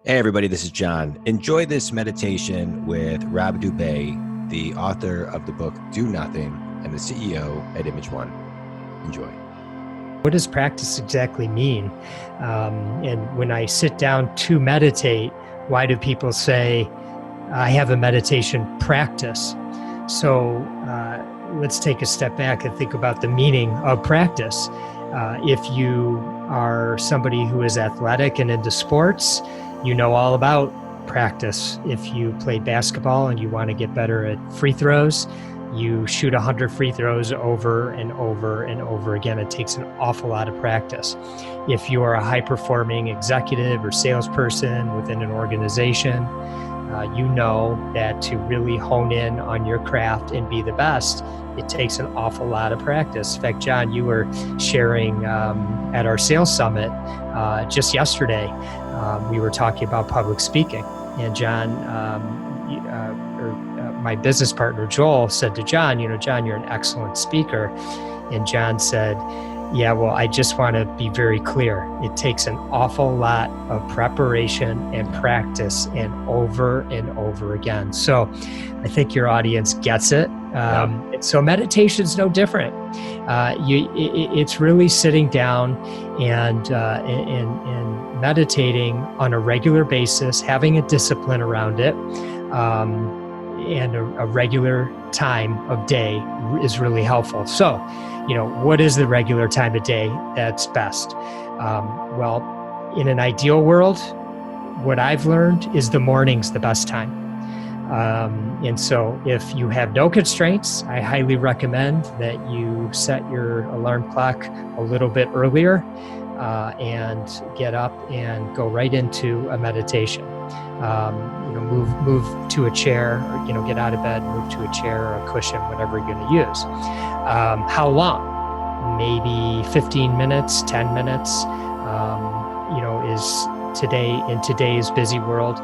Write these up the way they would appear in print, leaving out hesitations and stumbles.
Hey everybody, this is John. Enjoy this meditation with Dube, the author of the book Do Nothing and the CEO at Image One. Enjoy. What does practice exactly mean? And when I sit down to meditate, why do people say, I have a meditation practice? So let's take a step back and think about the meaning of practice. If you are somebody who is athletic and into sports, you know all about practice. If you play basketball and you want to get better at free throws, you shoot 100 free throws over and over and over again. It takes an awful lot of practice. If you are a high-performing executive or salesperson within an organization, you know that to really hone in on your craft and be the best, it takes an awful lot of practice. In fact, John, you were sharing at our sales summit just yesterday, we were talking about public speaking. And John, my business partner, Joel, said to John, John, you're an excellent speaker. And John said, yeah, well, I just want to be very clear. It takes an awful lot of preparation and practice and over again. So I think your audience gets it. So meditation's no different. It's really sitting down and meditating on a regular basis, having a discipline around it, and a regular time of day is really helpful. So, what is the regular time of day that's best? Well, in an ideal world, what I've learned is the morning's the best time. And so if you have no constraints, I highly recommend that you set your alarm clock a little bit earlier and get up and go right into a meditation. Move to a chair, or, get out of bed, move to a chair or a cushion, whatever you're going to use. How long? Maybe 15 minutes, 10 minutes, is in today's busy world,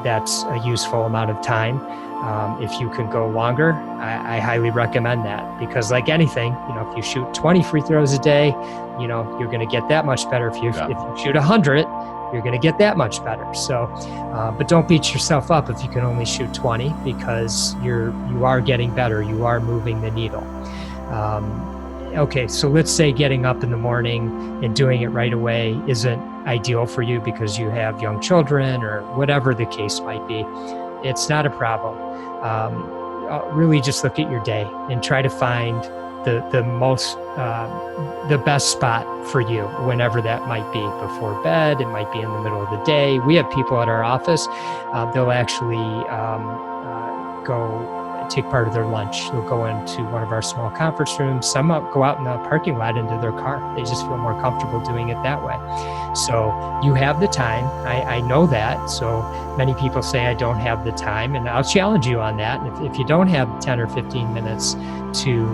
that's a useful amount of time. If you can go longer, I highly recommend that, because like anything, if you shoot 20 free throws a day, you're going to get that much better. If you shoot 100, you're going to get that much better. So, but don't beat yourself up if you can only shoot 20, because you are getting better. You are moving the needle. Okay, so let's say getting up in the morning and doing it right away isn't ideal for you because you have young children or whatever the case might be. It's not a problem. Really just look at your day and try to find the best spot for you, whenever that might be. Before bed, it might be in the middle of the day. We have people at our office, they'll actually go take part of their lunch. They'll go into one of our small conference rooms. Some go out in the parking lot into their car. They just feel more comfortable doing it that way. So you have the time. I know that. So many people say I don't have the time, and I'll challenge you on that. And if you don't have 10 or 15 minutes to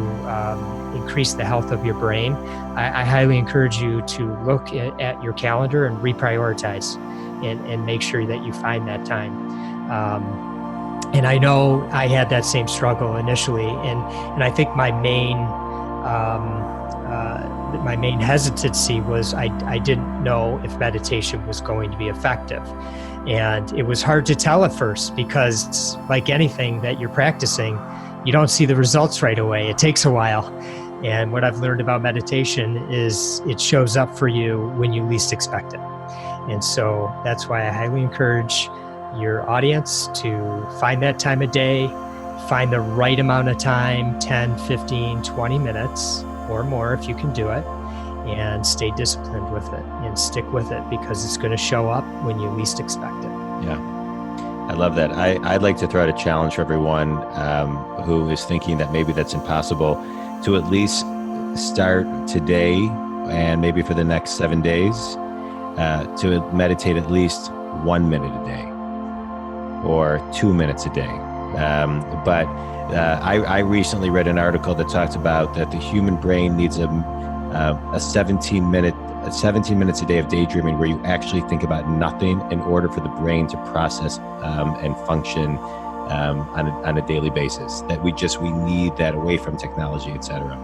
increase the health of your brain, I highly encourage you to look at your calendar and reprioritize and make sure that you find that time. And I know I had that same struggle initially, and I think my main hesitancy was I didn't know if meditation was going to be effective. And it was hard to tell at first, because like anything that you're practicing, you don't see the results right away. It takes a while. And what I've learned about meditation is it shows up for you when you least expect it. And so that's why I highly encourage your audience to find that time of day, find the right amount of time, 10, 15, 20 minutes or more if you can do it, and stay disciplined with it and stick with it, because it's going to show up when you least expect it. Yeah, I love that. I'd like to throw out a challenge for everyone who is thinking that maybe that's impossible, to at least start today and maybe for the next 7 days to meditate at least 1 minute a day or 2 minutes a day. But I recently read an article that talked about that the human brain needs a 17 minutes a day of daydreaming, where you actually think about nothing in order for the brain to process and function on a daily basis. That we need that away from technology, et cetera.